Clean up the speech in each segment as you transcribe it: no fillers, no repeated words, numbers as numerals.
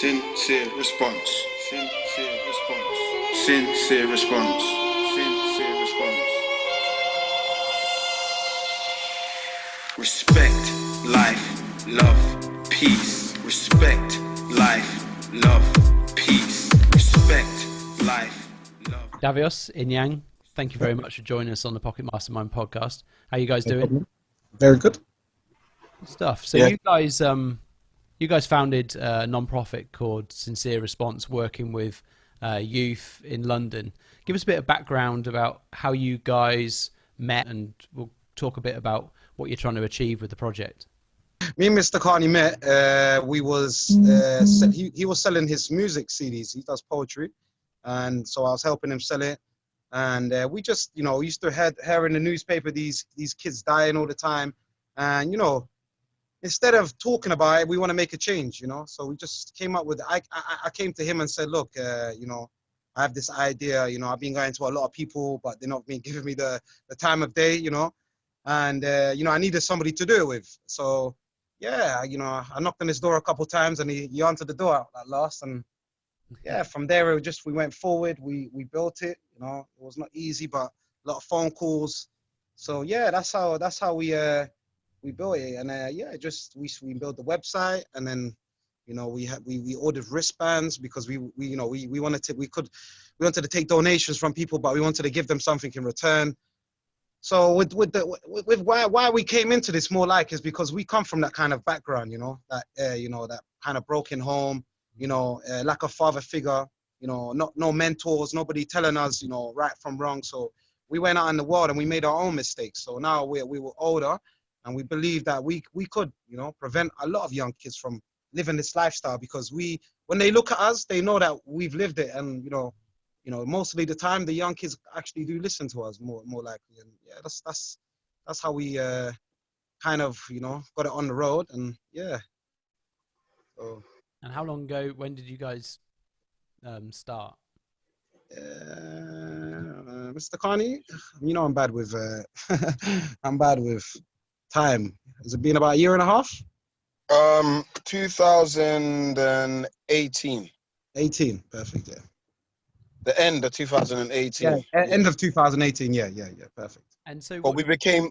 Sincere response. Sincere response. Sincere response. Sincere response. Respect, life, love, peace. Respect, life, love, peace. Respect, life, love. Davious, Inyang, thank you very much for joining us on the Pocket Mastermind podcast. How you guys doing? Very good. Good stuff. So Yeah. you guys founded a non-profit called Sincere Response, working with youth in London. Give us a bit of background about how you guys met, and we'll talk a bit about what you're trying to achieve with the project. Me and Mr. Carney met. He was selling his music CDs. He does poetry, and so I was helping him sell it. And we just, used to hear in the newspaper these kids dying all the time, and instead of talking about it, we want to make a change. So we just came up with. I came to him and said, look, I have this idea. I've been going to a lot of people, but they're not being giving me the time of day. And I needed somebody to do it with. So yeah, I knocked on his door a couple of times, and he answered the door at last. And yeah, from there we went forward. We built it. It was not easy, but a lot of phone calls. So yeah, that's how we built it. And we built the website, and then we ordered wristbands because we wanted to take donations from people, but we wanted to give them something in return. So with why we came into this more like is because we come from that kind of background, that kind of broken home, lack of father figure, no mentors, nobody telling us, right from wrong. So we went out in the world and we made our own mistakes. So now we were older, and we believe that we could, prevent a lot of young kids from living this lifestyle, because when they look at us, they know that we've lived it, and mostly the time the young kids actually do listen to us more likely. And yeah, that's how we kind of got it on the road. And yeah. So. And how long ago? When did you guys start? Mr. Carney, I'm bad with I'm bad with time. Has it been about a year and a half? 2018. 18, perfect. Yeah. The end of 2018. Yeah, end of 2018. Yeah, perfect. And so, But we became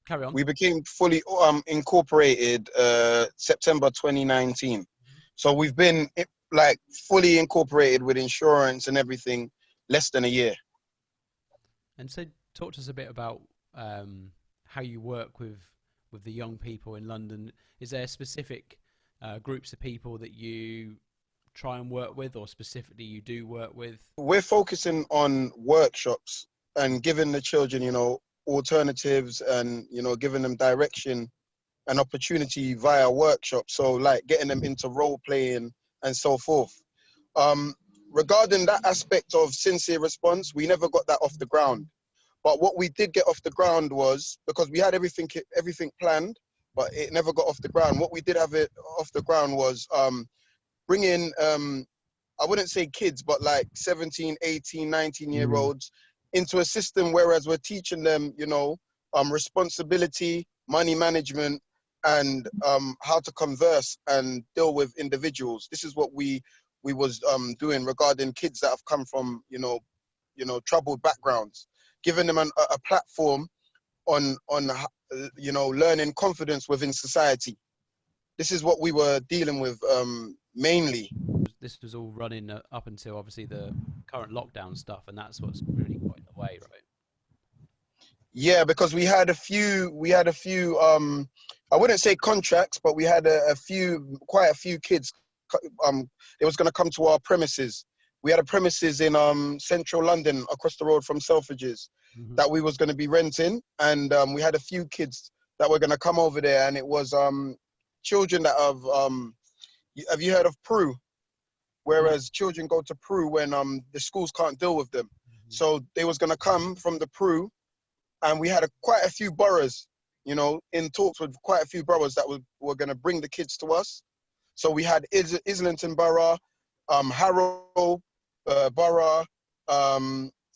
carry on. We became fully incorporated September 2019. So we've been like fully incorporated with insurance and everything less than a year. And so, talk to us a bit about how you work with the young people in London. Is there specific groups of people that you try and work with, or specifically you do work with? We're focusing on workshops and giving the children, alternatives, and, giving them direction and opportunity via workshops. So like getting them into role playing and so forth. Regarding that aspect of Sincere Response, we never got that off the ground. But what we did get off the ground was, because we had everything planned, but it never got off the ground. What we did have it off the ground was bringing, I wouldn't say kids, but like 17, 18, 19-year-olds into a system, whereas we're teaching them, responsibility, money management, and how to converse and deal with individuals. This is what we was doing regarding kids that have come from, troubled backgrounds, giving them a platform on learning confidence within society. This is what we were dealing with mainly. This was all running up until obviously the current lockdown stuff, and that's what's really got in the way, right? Yeah, because we had a few I wouldn't say contracts, but we had quite a few kids. They was going to come to our premises. We had a premises in central London, across the road from Selfridges, that we was going to be renting, and we had a few kids that were going to come over there, and it was children that have you heard of PRU? Whereas children go to PRU when the schools can't deal with them. So they was going to come from the PRU, and we had quite a few boroughs, in talks with quite a few boroughs that were going to bring the kids to us. So we had Islington Borough, Harrow Borough,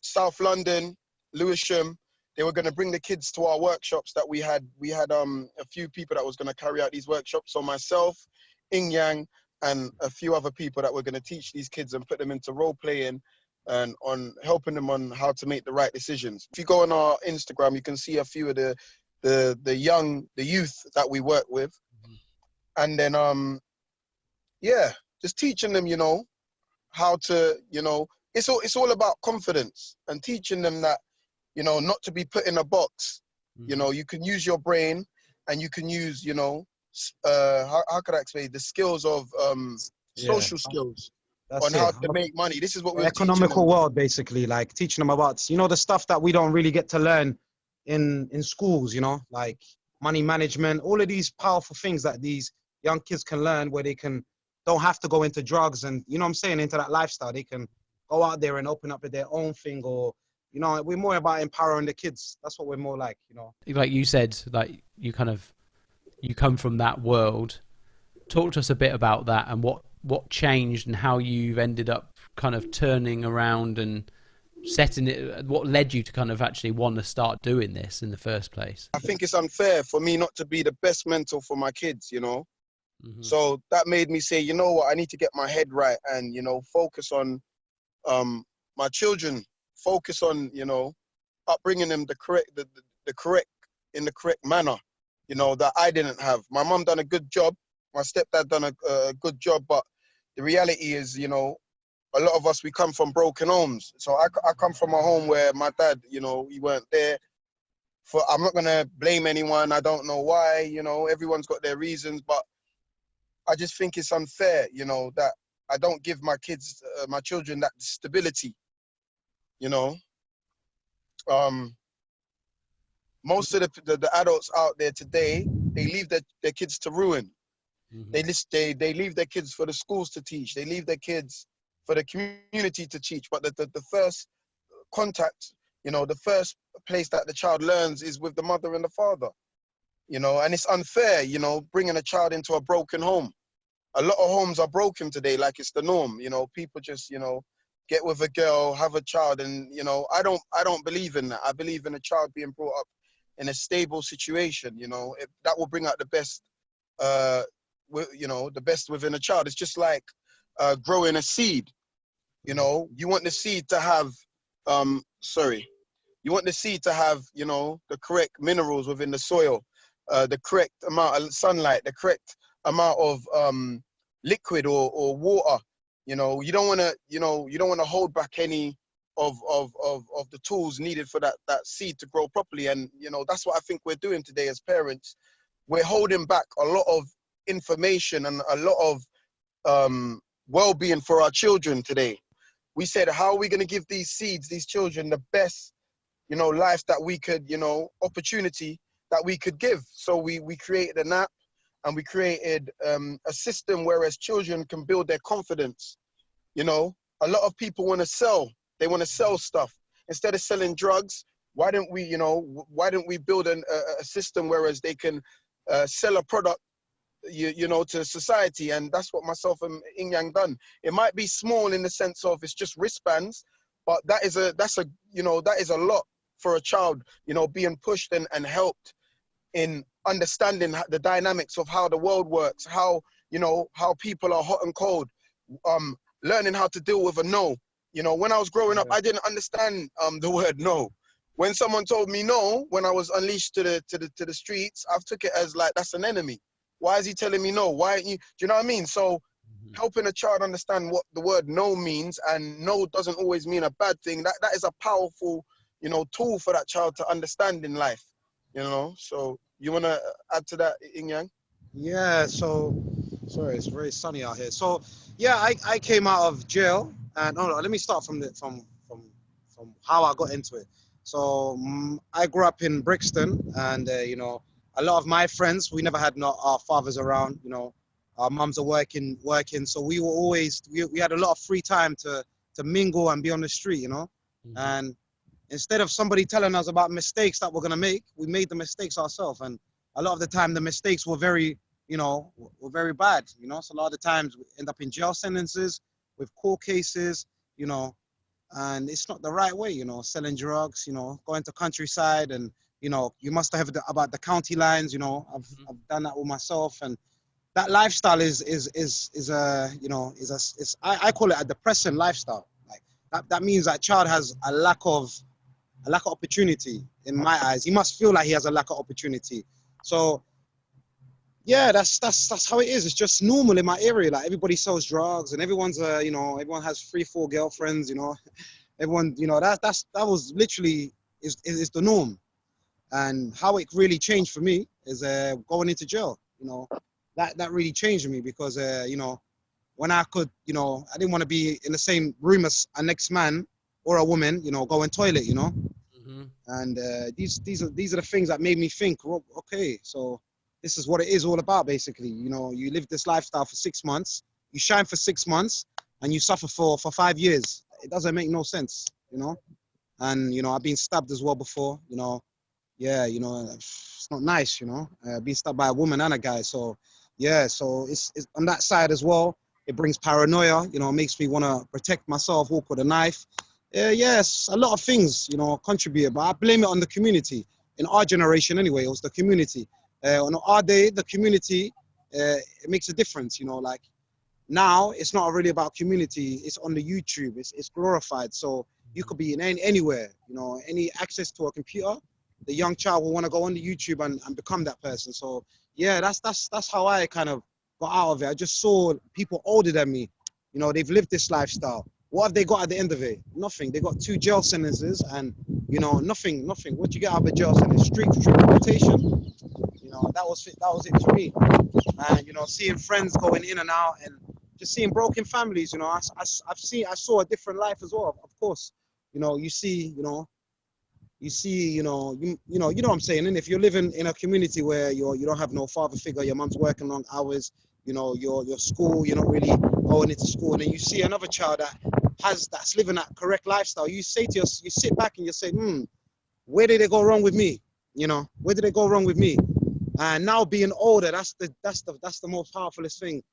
South London, Lewisham. They were going to bring the kids to our workshops that we had a few people that was going to carry out these workshops. So myself, Inyang, and a few other people that we're going to teach these kids and put them into role playing and on helping them on how to make the right decisions. If you go on our Instagram, you can see a few of the youth that we work with. And then, yeah, just teaching them, you know, how to, you know, it's all about confidence and teaching them that, you know, not to be put in a box. You know, you can use your brain and you can use, you know, how could I explain the skills of social skills That's on it. how to make money. This is what The we're teaching economical them. world, basically, like teaching them about, you know, the stuff that we don't really get to learn in schools, you know, like money management, all of these powerful things that these young kids can learn where they don't have to go into drugs and, you know what I'm saying, into that lifestyle. They can go out there and open up their own thing, or, you know, we're more about empowering the kids. That's what we're more like, you know. Like you said, like you come from that world. Talk to us a bit about that and what changed and how you've ended up kind of turning around and setting it. What led you to kind of actually want to start doing this in the first place? I think it's unfair for me not to be the best mentor for my kids, you know. So that made me say, you know what, I need to get my head right and, you know, focus on my children, focus on, you know, upbringing them the correct manner, you know, that I didn't have. My mum done a good job, my stepdad done a good job, but the reality is, you know, a lot of us, we come from broken homes. So I come from a home where my dad, you know, he weren't there. I'm not gonna blame anyone. I don't know why, you know, everyone's got their reasons, but I just think it's unfair, you know, that I don't give my kids, my children, that stability, you know. Most of the adults out there today, they leave their kids to ruin. They leave their kids for the schools to teach. They leave their kids for the community to teach. But the first contact, you know, the first place that the child learns is with the mother and the father, you know. And it's unfair, you know, bringing a child into a broken home. A lot of homes are broken today, like it's the norm, you know. People just, you know, get with a girl, have a child, and, you know, I don't believe in that. I believe in a child being brought up in a stable situation, you know. That will bring out the best, you know, the best within a child. It's just like growing a seed, you know. You want the seed to have, you want the seed to have, you know, the correct minerals within the soil, the correct amount of sunlight, the correct amount of liquid or water. You know, you don't want to, you know, you don't want to hold back any of the tools needed for that seed to grow properly. And, you know, that's what I think we're doing today as parents. We're holding back a lot of information and a lot of well-being for our children today. We said, how are we going to give these seeds, these children, the best, you know, life that we could, you know, opportunity that we could give? So we created an app, and we created a system whereas children can build their confidence. You know, a lot of people want to sell. They want to sell stuff. Instead of selling drugs, why don't we, you know, why don't we build a system whereas they can sell a product, you know, to society? And that's what myself and Inyang done. It might be small in the sense of it's just wristbands, but that's a you know, that is a lot for a child, you know, being pushed and helped in understanding the dynamics of how the world works, how, you know, how people are hot and cold, learning how to deal with a no. You know, when I was growing up, I didn't understand the word no. When someone told me no, when I was unleashed to the streets, I've took it as like, that's an enemy. Why is he telling me no? Why aren't you? Do you know what I mean? So helping a child understand what the word no means, and no doesn't always mean a bad thing, that is a powerful, you know, tool for that child to understand in life, you know. So you want to add to that, Inyang? Yeah, so sorry, it's very sunny out here. So yeah, I came out of jail, and oh, no, let me start from from how I got into it. So I grew up in Brixton, and you know, a lot of my friends, we never had our fathers around. You know, our mums are working, so we were always we had a lot of free time to mingle and be on the street. You know, and instead of somebody telling us about mistakes that we're gonna make, we made the mistakes ourselves. And a lot of the time, the mistakes were very, you know, were very bad. You know, so a lot of the times we end up in jail sentences with court cases. You know, and it's not the right way. You know, selling drugs. You know, going to countryside, and you know, you must have about the county lines. You know, I've done that with myself, and that lifestyle is I call it a depressing lifestyle. Like that means that child has a lack of opportunity in my eyes. He must feel like he has a lack of opportunity. So yeah, that's how it is. It's just normal in my area. Like everybody sells drugs and everyone's everyone has 3-4 girlfriends, everyone, that was literally is the norm. And how it really changed for me is going into jail. That really changed me because when I could, I didn't want to be in the same room as a next man or a woman, go in toilet, Hmm. and these are the things that made me think, well, okay, so this is what it is all about, basically. You live this lifestyle for 6 months, you shine for 6 months, and you suffer for 5 years. It doesn't make no sense. And I've been stabbed as well before. Yeah, it's not nice. Being stabbed by a woman and a guy. So yeah, so it's on that side as well. It brings paranoia. It makes me want to protect myself, walk with a knife. Yes, a lot of things, contribute, but I blame it on the community. In our generation, anyway, it was the community. On our day, the community, it makes a difference. Like now, it's not really about community. It's on the YouTube. It's glorified. So you could be in anywhere. Any access to a computer, the young child will want to go on the YouTube and become that person. So yeah, that's how I kind of got out of it. I just saw people older than me. They've lived this lifestyle. What have they got at the end of it? Nothing. They got 2 jail sentences and nothing. What do you get out of a jail sentence? Street reputation. That was it for me. And seeing friends going in and out and just seeing broken families. I saw a different life as well. Of course, you know what I'm saying. And if you're living in a community where you don't have no father figure, your mum's working long hours, your school, you're not really going into school, and then you see another child that's living that correct lifestyle, you sit back and you say, where did it go wrong with me? Where did it go wrong with me? And now being older, that's the most powerfulest thing.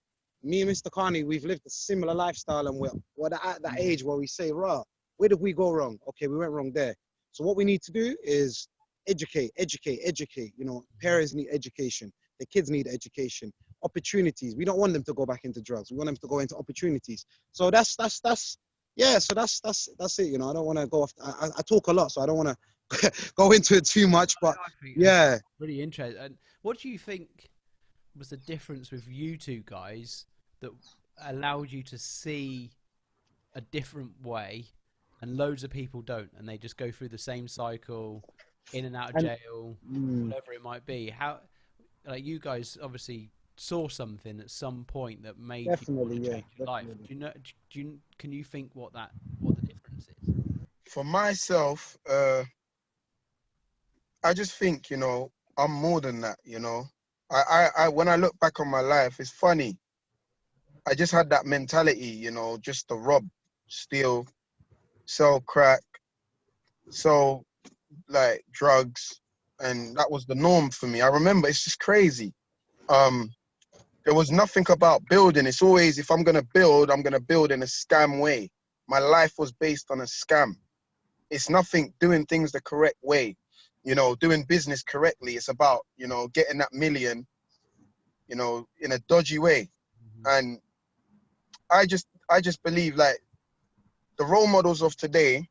Me and Mr. Carney, we've lived a similar lifestyle, and we're at that age where we say, "Rah, where did we go wrong? Okay, we went wrong there. So what we need to do is educate. Parents need education. The kids need education. Opportunities. We don't want them to go back into drugs. We want them to go into opportunities. So yeah. So that's it. I don't want to go off. I talk a lot, so I don't want to go into it too much. But I think it's yeah. really interesting. And what do you think was the difference with you two guys that allowed you to see a different way, and loads of people don't, and they just go through the same cycle, in and out of And jail, whatever it might be? How, like, you guys obviously saw something at some point that made you want definitely, to yeah, change your life. definitely. Do you know? Can you think what the difference is? For myself, I just think, I'm more than that. I when I look back on my life, it's funny. I just had that mentality, just to rob, steal, sell crack, sell like drugs, and that was the norm for me. I remember, it's just crazy. Um, there was nothing about building. It's always, if I'm gonna build in a scam way. My life was based on a scam. It's nothing doing things the correct way, doing business correctly. It's about, getting that million, in a dodgy way. And I just believe, like, the role models of today,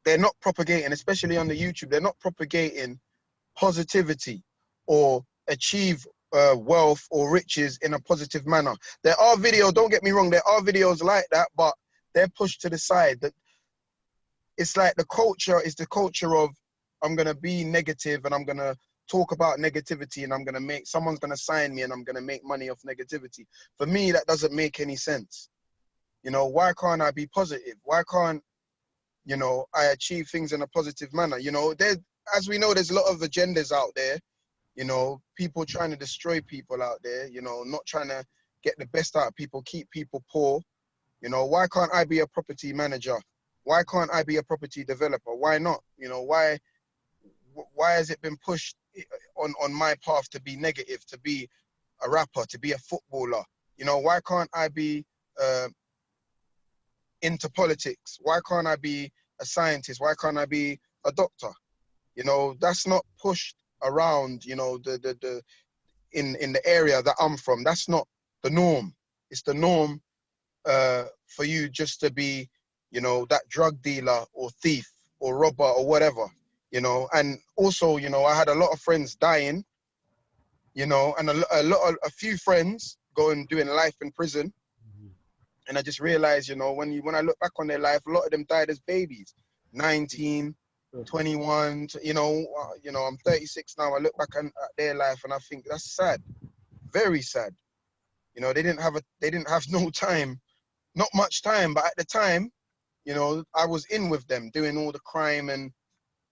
they're not propagating, especially on the YouTube, they're not propagating positivity or achieve wealth or riches in a positive manner. There are videos, don't get me wrong, there are videos like that, but they're pushed to the side. That it's like the culture is the culture of, I'm gonna be negative and I'm gonna talk about negativity and someone's gonna sign me and I'm gonna make money off negativity. For me, that doesn't make any sense. Why can't I be positive? Why can't, I achieve things in a positive manner? As we know, there's a lot of agendas out there, people trying to destroy people out there, not trying to get the best out of people, keep people poor. Why can't I be a property manager? Why can't I be a property developer? Why not? Why has it been pushed on my path to be negative, to be a rapper, to be a footballer? Why can't I be uh, into politics? Why can't I be a scientist? Why can't I be a doctor? That's not pushed around, in the area that I'm from. That's not the norm. It's the norm for you just to be, you know, that drug dealer or thief or robber or whatever, you know. And also, you know, I had a lot of friends dying, you know, and a few friends going doing life in prison. And I just realized, you know, when I look back on their life, a lot of them died as babies, 19, 21. You know, I'm 36 now. I look back at their life and I think that's sad, very sad. You know, they didn't have no time, not much time, but at the time, you know, I was in with them doing all the crime and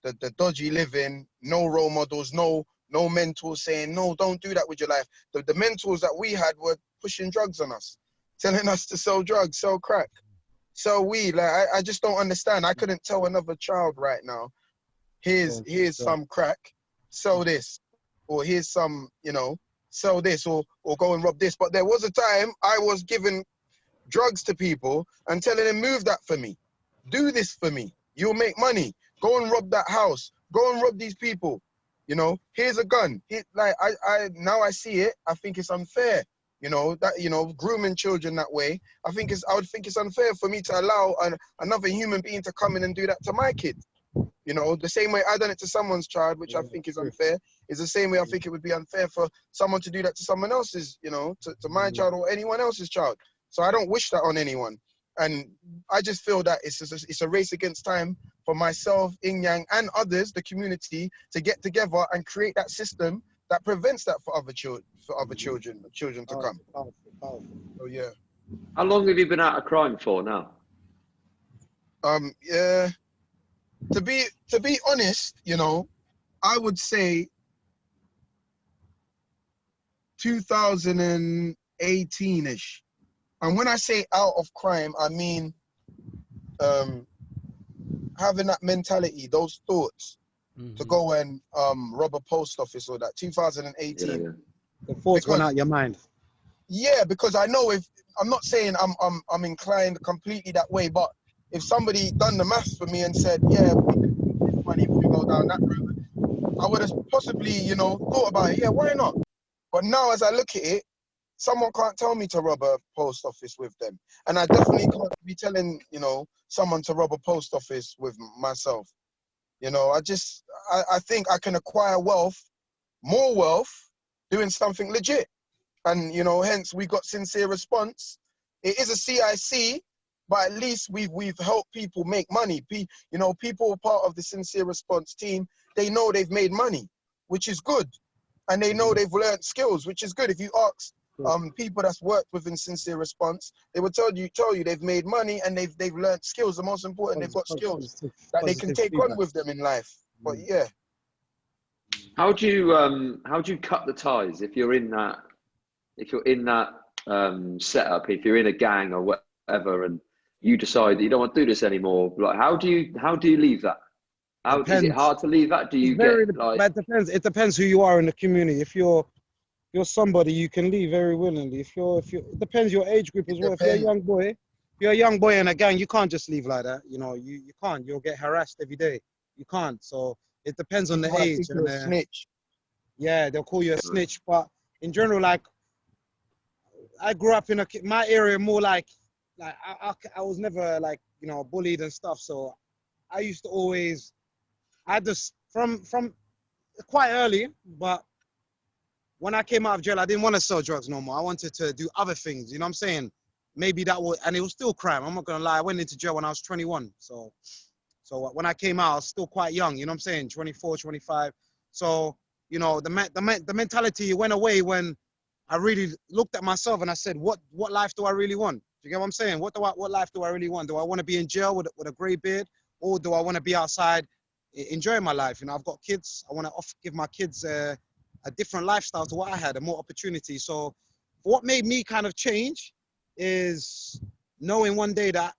the dodgy living, no role models, no mentors saying, no, don't do that with your life. The mentors that we had were pushing drugs on us, telling us to sell drugs, sell crack, sell weed. Like, I just don't understand. I couldn't tell another child right now, here's some crack, sell this, or here's some, you know, sell this, or go and rob this. But there was a time I was giving drugs to people and telling them, move that for me, do this for me, you'll make money, go and rob that house, go and rob these people, you know, here's a gun. Like, I now I see it, I think it's unfair, you know, that, you know, grooming children that way. I would think it's unfair for me to allow another human being to come in and do that to my kid. You know, the same way I done it to someone's child, which I think is unfair, is the same way I think it would be unfair for someone to do that to someone else's, you know, to my child or anyone else's child. So I don't wish that on anyone. And I just feel that it's a race against time for myself, Inyang, and others, the community, to get together and create that system that prevents that for other children to come. Powerful. So yeah. How long have you been out of crime for now? Yeah. To be honest, you know, I would say 2018-ish. And when I say out of crime, I mean having that mentality, those thoughts to go and rob a post office or that. 2018. Yeah. The thoughts went out your mind. Yeah, because I know, if I'm not saying I'm inclined completely that way, but if somebody done the maths for me and said, yeah, we could make this money if we go down that route, I would have possibly, you know, thought about it. Yeah, why not? But now as I look at it, someone can't tell me to rob a post office with them. And I definitely can't be telling, you know, someone to rob a post office with myself. You know, I think I can acquire wealth, more wealth, doing something legit. And, you know, hence we got Sincere Response. It is a CIC, but at least we've helped people make money. You know, people are part of the Sincere Response team. They know they've made money, which is good. And they know they've learned skills, which is good. If you ask people that's worked within Sincere Response, they will tell you they've made money and they've learned skills. The most important, they've got skills that they can take on with them in life. But yeah. How do you cut the ties if you're in that setup, if you're in a gang or whatever, and you decide that you don't want to do this anymore? Like, how do you leave that? Is it hard to leave that? Do you It depends. It depends who you are in the community. If you're somebody, you can leave very willingly. If it depends your age group as well. If you're a young boy in a gang, you can't just leave like that. You know, you can't. You'll get harassed every day. You can't. So it depends on the age. And a snitch. Yeah, they'll call you a snitch. But in general, like, I grew up in my area more like I was never, like, you know, bullied and stuff. So I used to always, I just from quite early, but when I came out of jail, I didn't want to sell drugs no more. I wanted to do other things. You know what I'm saying? Maybe that was, and it was still crime. I'm not gonna lie. I went into jail when I was 21. So when I came out, I was still quite young. You know what I'm saying? 24, 25. So, you know, the mentality went away when I really looked at myself and I said, what life do I really want? Do you get what I'm saying? What life do I really want? Do I want to be in jail with a gray beard, or do I want to be outside enjoying my life? You know, I've got kids. I want to give my kids a different lifestyle to what I had, a more opportunity. So what made me kind of change is knowing one day that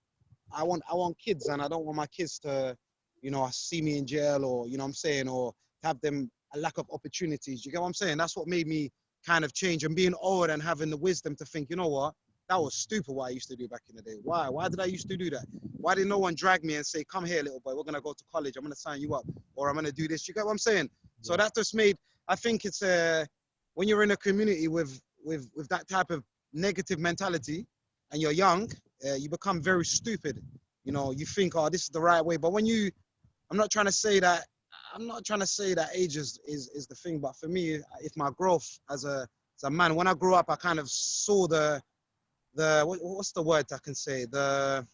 I want kids, and I don't want my kids to, you know, see me in jail, or, you know what I'm saying, or have them a lack of opportunities. You get what I'm saying? That's what made me kind of change, and being old and having the wisdom to think, you know what, that was stupid what I used to do back in the day. Why did I used to do that? Why did no one drag me and say, come here, little boy, we're going to go to college, I'm going to sign you up, or I'm going to do this? You get what I'm saying? So that just made, I think it's when when you're in a community with that type of negative mentality, and you're young, you become very stupid. You know, you think, oh, this is the right way. But when you, I'm not trying to say that age is the thing. But for me, if my growth as a man, when I grew up, I kind of saw the what's the word I can say, the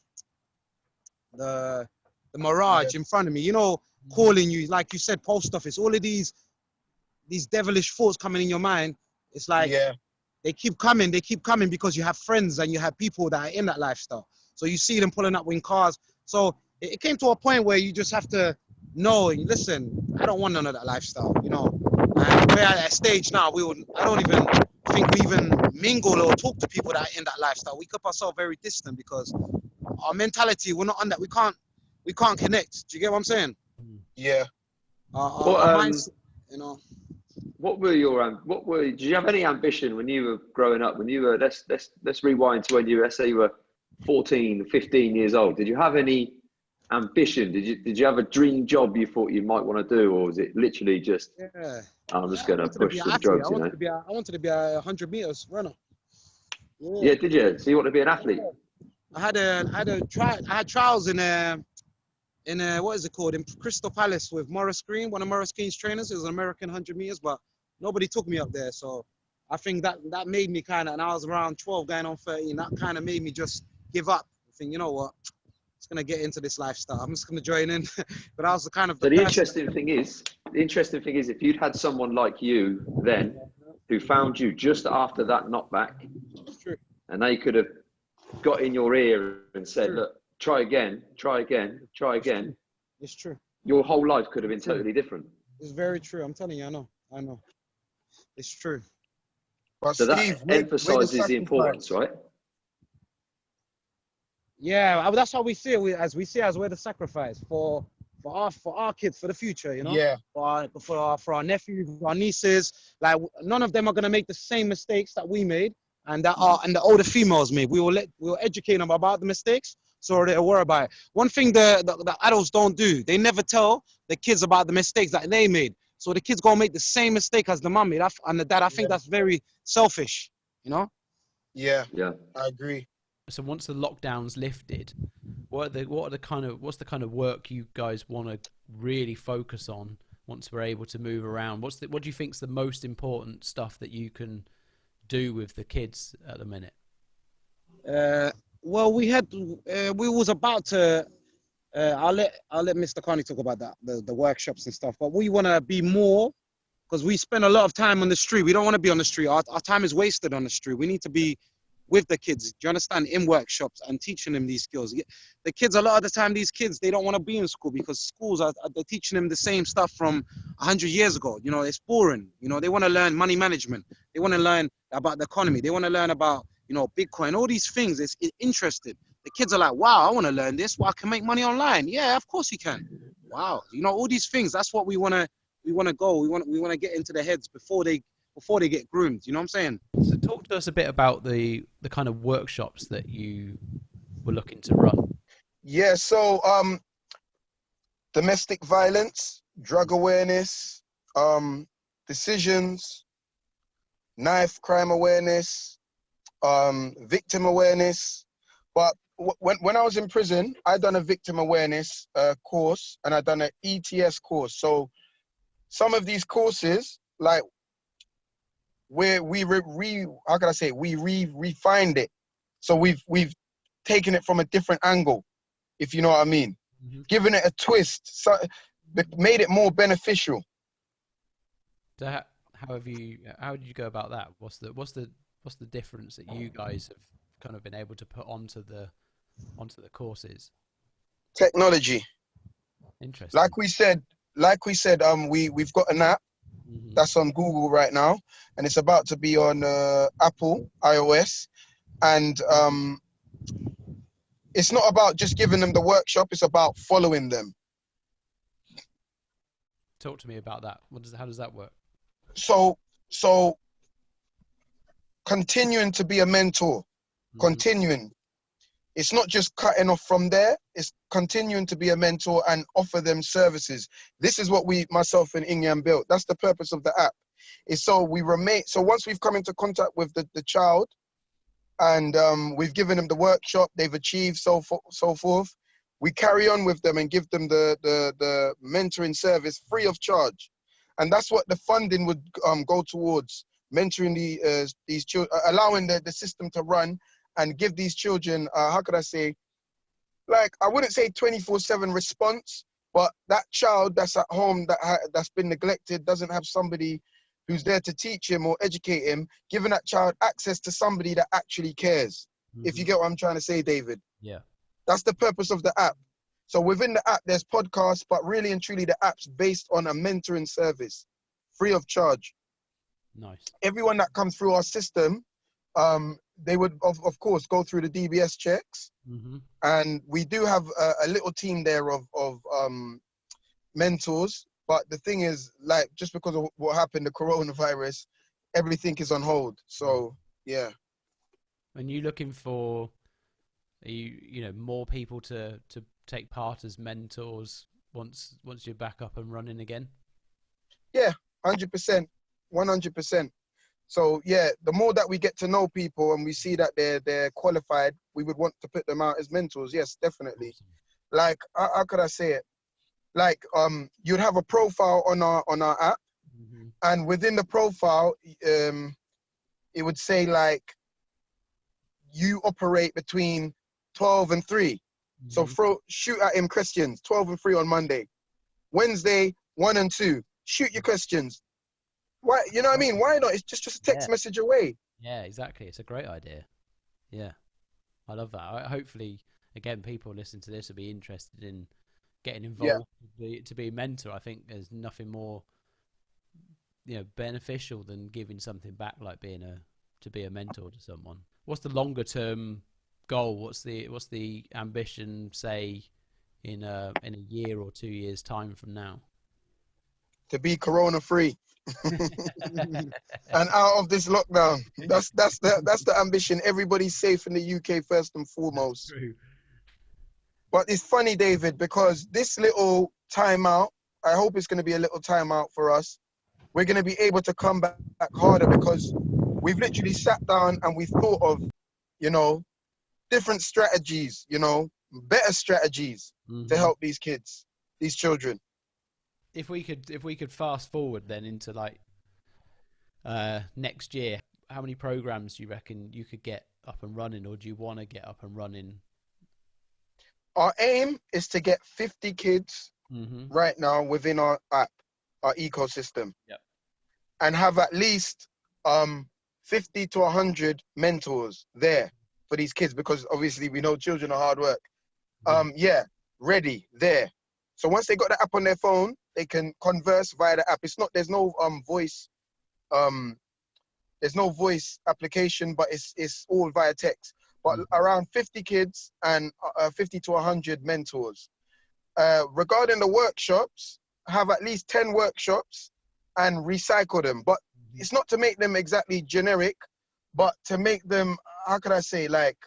mirage in front of me. You know, calling you, like you said, post office, all of these devilish thoughts coming in your mind. It's like, Yeah. they keep coming because you have friends and you have people that are in that lifestyle. So you see them pulling up in cars. So it came to a point where you just have to know, listen, I don't want none of that lifestyle, you know. And we're at a stage now, I don't even think we even mingle or talk to people that are in that lifestyle. We keep ourselves very distant because our mentality, we're not on that. We can't connect. Do you get what I'm saying? Yeah. Our mindset, you know. Did you have any ambition when you were growing up, when you were, let's rewind to when let's say you were 14, 15 years old. Did you have any ambition? Did you have a dream job you thought you might want to do, or was it literally just, I'm just going to push some drugs, you know? I wanted to be a 100 meters runner. Yeah, did you? So you want to be an athlete? I had trials in what is it called, in Crystal Palace with Morris Green, one of Morris Green's trainers. It was an American 100 meters, but nobody took me up there. So I think that made me kind of, and I was around 12 going on 13, that kind of made me just give up. I think, you know what, I'm just going to get into this lifestyle. I'm just going to join in. But I was the kind of the interesting thing is, if you'd had someone like you then, who found you just after that knockback, it's true. And they could have got in your ear and said, look, try again. It's true. Your whole life could have been totally different. It's very true. I'm telling you, I know. It's true. But So Steve, that emphasizes the importance, right? Yeah, that's how we see it. We see it as we're the sacrifice for our kids, for the future, you know. Yeah. For our nephews, our nieces. Like, none of them are gonna make the same mistakes that we made, and the older females made. We will educate them about the mistakes, so they're aware about it. One thing the adults don't do, they never tell the kids about the mistakes that they made. So the kids gonna make the same mistake as the mum made, and the dad. I think that's very selfish, you know. Yeah. Yeah, I agree. So once the lockdown's lifted, what's the kind of work you guys want to really focus on once we're able to move around? What do you think's the most important stuff that you can do with the kids at the minute? Well, we was about to. I'll let Mr. Carney talk about that, the workshops and stuff. But we want to be more, because we spend a lot of time on the street. We don't want to be on the street. Our time is wasted on the street. We need to be with the kids, do you understand, in workshops and teaching them these skills. The kids, a lot of the time, these kids, they don't want to be in school because schools they're teaching them the same stuff from 100 years ago. You know, it's boring. You know, they want to learn money management. They want to learn about the economy. They want to learn about, you know, Bitcoin, all these things. It's interested. The kids are like, wow, I want to learn this. Well, I can make money online. Yeah, of course you can. Wow. You know, all these things. That's what we want to go. We want to get into their heads before they get groomed. You know what I'm saying? So talk to us a bit about the kind of workshops that you were looking to run. Yeah, so domestic violence, drug awareness, decisions, knife crime awareness, victim awareness. But when I was in prison, I done a victim awareness course, and I done an ETS course. So some of these courses, like, where we refined it. So we've taken it from a different angle, if you know what I mean. Mm-hmm. Given it a twist, so made it more beneficial. So how did you go about that? What's the difference that you guys have kind of been able to put onto the courses? Technology. Interesting. Like we said, we've got an app that's on Google right now, and it's about to be on Apple iOS, and it's not about just giving them the workshop, it's about following them. Talk to me about that. How does that work? So continuing to be a mentor, continuing. It's not just cutting off from there, it's continuing to be a mentor and offer them services. This is what myself and Inyang built. That's the purpose of the app. is so we remain. So once we've come into contact with the child, and we've given them the workshop, they've achieved so forth. We carry on with them and give them the mentoring service free of charge, and that's what the funding would go towards, mentoring these children, allowing the system to run and give these children, how could I say, like, I wouldn't say 24/7 response, but that child that's at home that's been neglected, doesn't have somebody who's there to teach him or educate him, giving that child access to somebody that actually cares. If you get what I'm trying to say, David. Yeah. That's the purpose of the app. So within the app, there's podcasts, but really and truly the app's based on a mentoring service, free of charge. Nice. Everyone that comes through our system, they would, of course, go through the DBS checks. And we do have a little team there of mentors. But the thing is, like, just because of what happened, the coronavirus, everything is on hold. So, yeah. And you looking for, you know, more people to take part as mentors once you're back up and running again? Yeah, 100%, 100%. So yeah, the more that we get to know people and we see that they're qualified, we would want to put them out as mentors. Yes, definitely. Awesome. Like, how could I say it? Like, you'd have a profile on our app, and within the profile, it would say like, you operate between 12 and 3. So shoot at him questions, 12 and 3 on Monday. Wednesday, 1 and 2. Shoot your questions. Why, you know what I mean? Why not? It's just a text message away. Yeah, exactly. It's a great idea. Yeah, I love that. Hopefully, again, people listening to this will be interested in getting involved to be a mentor. I think there's nothing more, you know, beneficial than giving something back, like to be a mentor to someone. What's the longer term goal? What's the ambition, say, in a year or 2 years time from now? To be corona free. And out of this lockdown. That's the ambition. Everybody's safe in the UK first and foremost. True. But it's funny, David, because this little timeout, I hope it's going to be a little timeout for us. We're going to be able to come back harder, because we've literally sat down and we've thought of, you know, different strategies, you know, better strategies to help these kids, these children. If we could fast forward then into like next year, how many programs do you reckon you could get up and running, or do you want to get up and running? Our aim is to get 50 kids right now within our app, our ecosystem, and have at least 50 to 100 mentors there for these kids, because obviously we know children are hard work. Ready there. So once they got the app on their phone, they can converse via the app. There's no voice application, but it's all via text. But around 50 kids and 50 to 100 mentors. Regarding the workshops, have at least 10 workshops and recycle them. But it's not to make them exactly generic, but to make them, how could I say, like,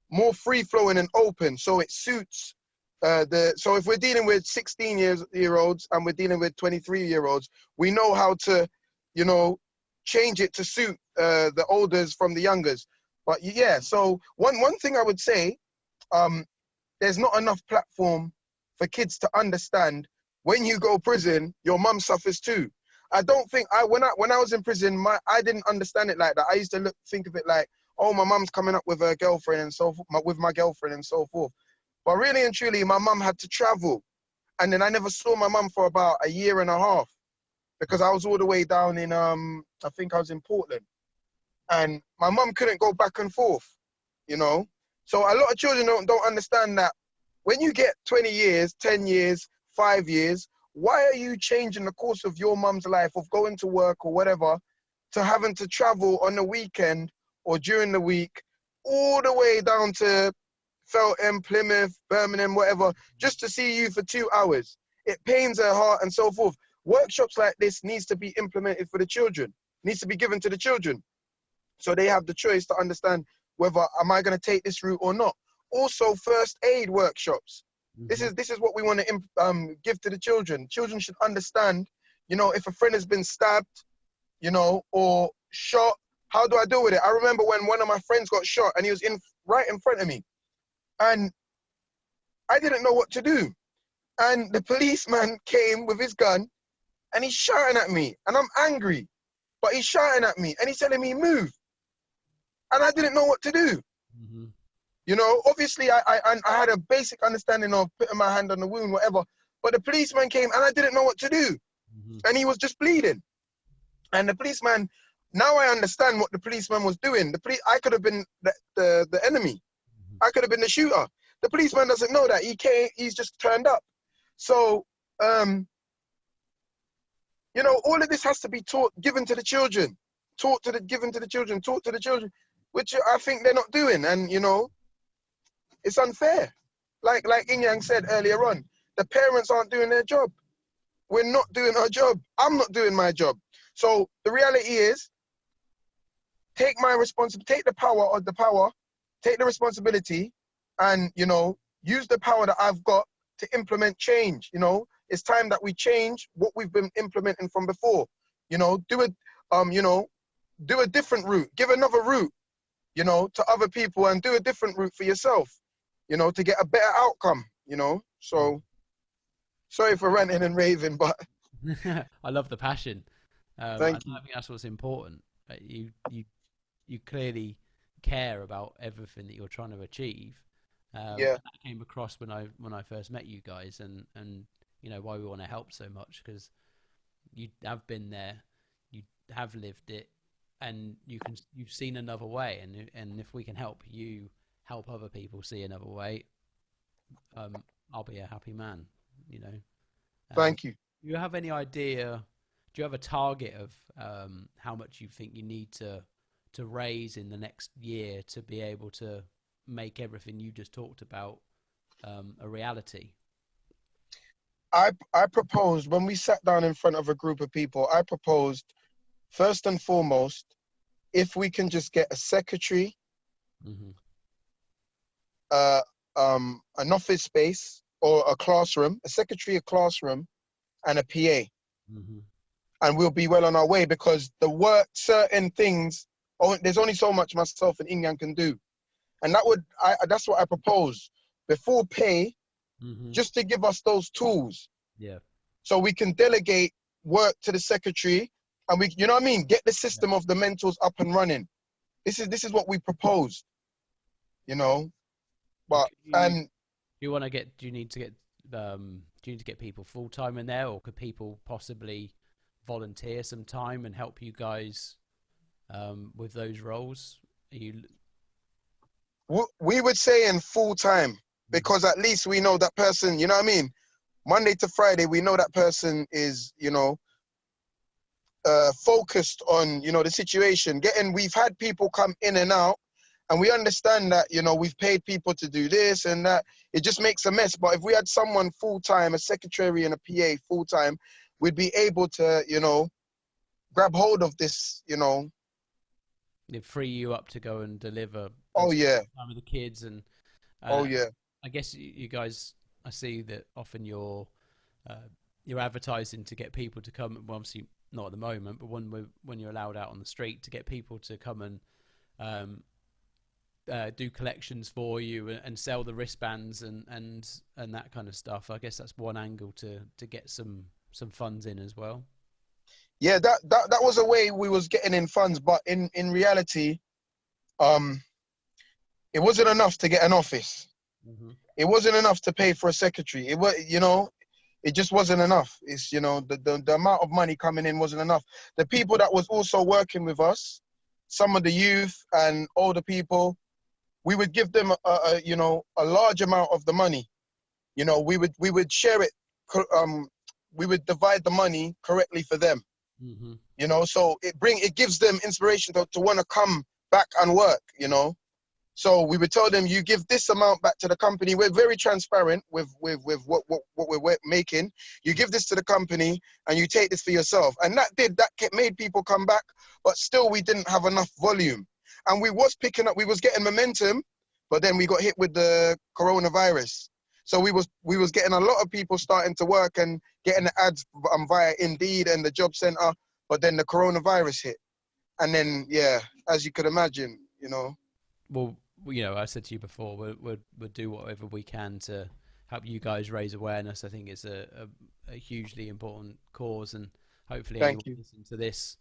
more free flowing and open, so it suits so if we're dealing with 16-year-olds and we're dealing with 23-year-olds, we know how to, you know, change it to suit the olders from the youngers. But yeah, so one thing I would say, there's not enough platform for kids to understand, when you go prison, your mum suffers too. I don't think when I was in prison, I didn't understand it like that. I used to think of it like, oh, my mum's coming up with her girlfriend and so forth, with my girlfriend and so forth. But really and truly, my mum had to travel. And then I never saw my mum for about a year and a half, because I was all the way down in, I think I was in Portland. And my mum couldn't go back and forth, you know? So a lot of children don't understand that when you get 20 years, 10 years, 5 years, why are you changing the course of your mum's life, of going to work or whatever, to having to travel on the weekend or during the week, all the way down to Feltham, Plymouth, Birmingham, whatever, just to see you for 2 hours? It pains her heart and so forth. Workshops like this needs to be implemented for the children, needs to be given to the children, so they have the choice to understand whether, am I going to take this route or not? Also, first aid workshops. This is what we want to give to the children. Children should understand, you know, if a friend has been stabbed, you know, or shot. How do I deal with it? I remember when one of my friends got shot and he was right in front of me, and I didn't know what to do. And the policeman came with his gun and he's shouting at me, and I'm angry, but he's shouting at me and he's telling me move, and I didn't know what to do. Mm-hmm. You know, obviously I had a basic understanding of putting my hand on the wound, whatever, but the policeman came and I didn't know what to do, Mm-hmm. and he was just bleeding. And the policeman, now I understand what the policeman was doing. I could have been the enemy. I could have been the shooter. The policeman doesn't know that. He's just turned up. So, you know, all of this has to be given to the children, taught to the children, which I think they're not doing. And, you know, it's unfair. Like Inyang said earlier on, the parents aren't doing their job. We're not doing our job. I'm not doing my job. So the reality is, take the power, take the responsibility, and, you know, use the power that I've got to implement change. You know, it's time that we change what we've been implementing from before. You know, do a different route, give another route, you know, to other people, and do a different route for yourself, you know, to get a better outcome, you know. So sorry for ranting and raving, but I love the passion. Thank I think that's what's important. You clearly care about everything that you're trying to achieve. Yeah. That came across when I first met you guys, and you know why we want to help so much, because you have been there, you have lived it, and you've seen another way, and if we can help you help other people see another way, I'll be a happy man. You know. Thank you. Do you have any idea? Do you have a target of how much you think you need to raise in the next year to be able to make everything you just talked about a reality? I proposed, when we sat down in front of a group of people, I proposed, first and foremost, if we can just get a secretary, Mm-hmm. An office space or a classroom, a secretary, a classroom, and a PA. Mm-hmm. And we'll be well on our way, because certain things, there's only so much myself and Inyang can do. And that's what I propose. Before pay, Mm-hmm. just to give us those tools. Yeah. So we can delegate work to the secretary, and you know what I mean? Get the system of the mentors up and running. This is what we proposed, you know. But, Do you want to get? Do you need to get people full time in there, or could people possibly volunteer some time and help you guys with those roles? we would say in full time, because at least we know that person, you know what I mean? Monday to Friday, we know that person is, you know, focused on, you know, the situation. We've had people come in and out, and we understand that, you know, we've paid people to do this and that. It just makes a mess. But if we had someone full time, a secretary and a PA full time, we'd be able to, you know, grab hold of this, you know. It'd free you up to go and deliver. Oh, and yeah. spend time with the kids, and Oh, yeah. I guess you guys, I see that often you're advertising to get people to come. Well, obviously not at the moment, but when you're allowed out on the street, to get people to come and do collections for you and sell the wristbands and that kind of stuff. I guess that's one angle to get some funds in as well. Yeah, that was a way we was getting in funds, but in reality, it wasn't enough to get an office. Mm-hmm. It wasn't enough to pay for a secretary. It was, you know, it just wasn't enough. It's, you know, the amount of money coming in wasn't enough. The people that was also working with us, some of the youth and older people, we would give them a large amount of the money. You know, we would share it. We would divide the money correctly for them. Mm-hmm. You know, so it gives them inspiration to want to come back and work, you know. So we would tell them, you give this amount back to the company. We're very transparent with what we're making. You give this to the company and you take this for yourself. And that made people come back, but still we didn't have enough volume. And we was getting momentum, but then we got hit with the coronavirus. So we was getting a lot of people starting to work and getting the ads via Indeed and the job center, but then the coronavirus hit. And then, yeah, as you could imagine, you know. Well, you know, I said to you before, we'll do whatever we can to help you guys raise awareness. I think it's a hugely important cause, and hopefully Thank anyone you. listening to this,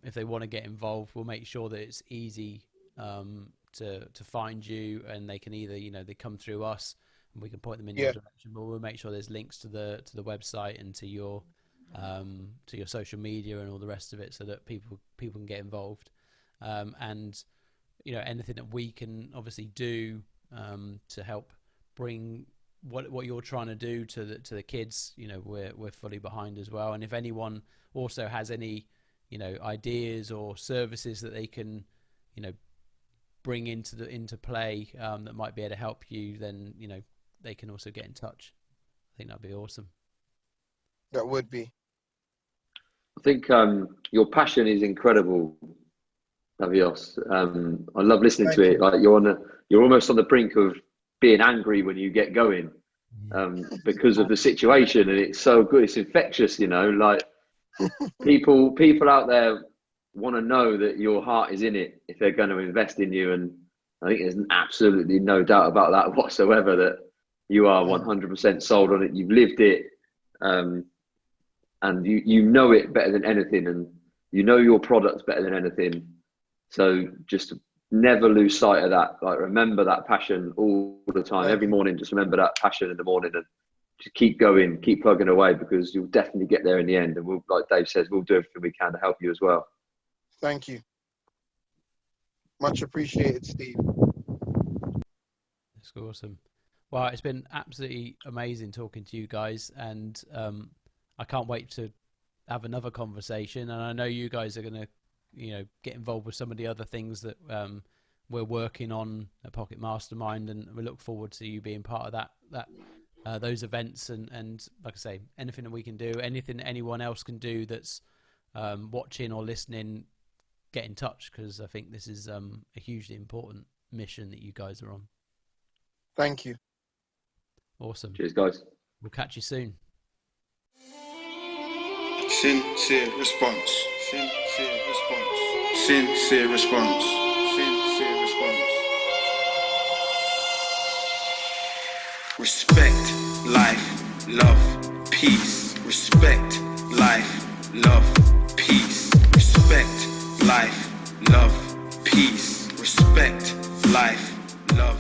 if they want to get involved, we'll make sure that it's easy to find you, and they can either, you know, they come through us and we can point them in your Yeah. direction, but we'll make sure there's links to the website and to your social media and all the rest of it, so that people can get involved. And you know, anything that we can obviously do to help bring what you're trying to do to the kids, you know, we're fully behind as well. And if anyone also has any, you know, ideas or services that they can, you know, bring into play that might be able to help you, then, you know, they can also get in touch. I think that'd be awesome. That would be. I think your passion is incredible, Davious. I love listening Thank to it. you. Like you're almost on the brink of being angry when you get going, because of the situation, and it's so good. It's infectious, you know. Like people out there want to know that your heart is in it if they're going to invest in you, and I think there's absolutely no doubt about that whatsoever, that you are 100% sold on it. You've lived it, and you know it better than anything, and you know your products better than anything. So just never lose sight of that. Like, remember that passion all the time. Thank Every you. morning, just remember that passion in the morning, and just keep going, keep plugging away, because you'll definitely get there in the end. And we'll, like Dave says, we'll do everything we can to help you as well. Thank you. Much appreciated, Steve. That's awesome. Well, it's been absolutely amazing talking to you guys, and I can't wait to have another conversation. And I know you guys are going to, you know, get involved with some of the other things that we're working on at Pocket Mastermind, and we look forward to you being part of those events. And like I say, anything that we can do, anything that anyone else can do that's watching or listening, get in touch, because I think this is a hugely important mission that you guys are on. Thank you. Awesome. Cheers, guys. We'll catch you soon. Sincere response. Sincere response. Sincere response. Sincere response. Respect, life, love, peace. Respect, life, love, peace. Respect, life, love, peace. Respect, life, love.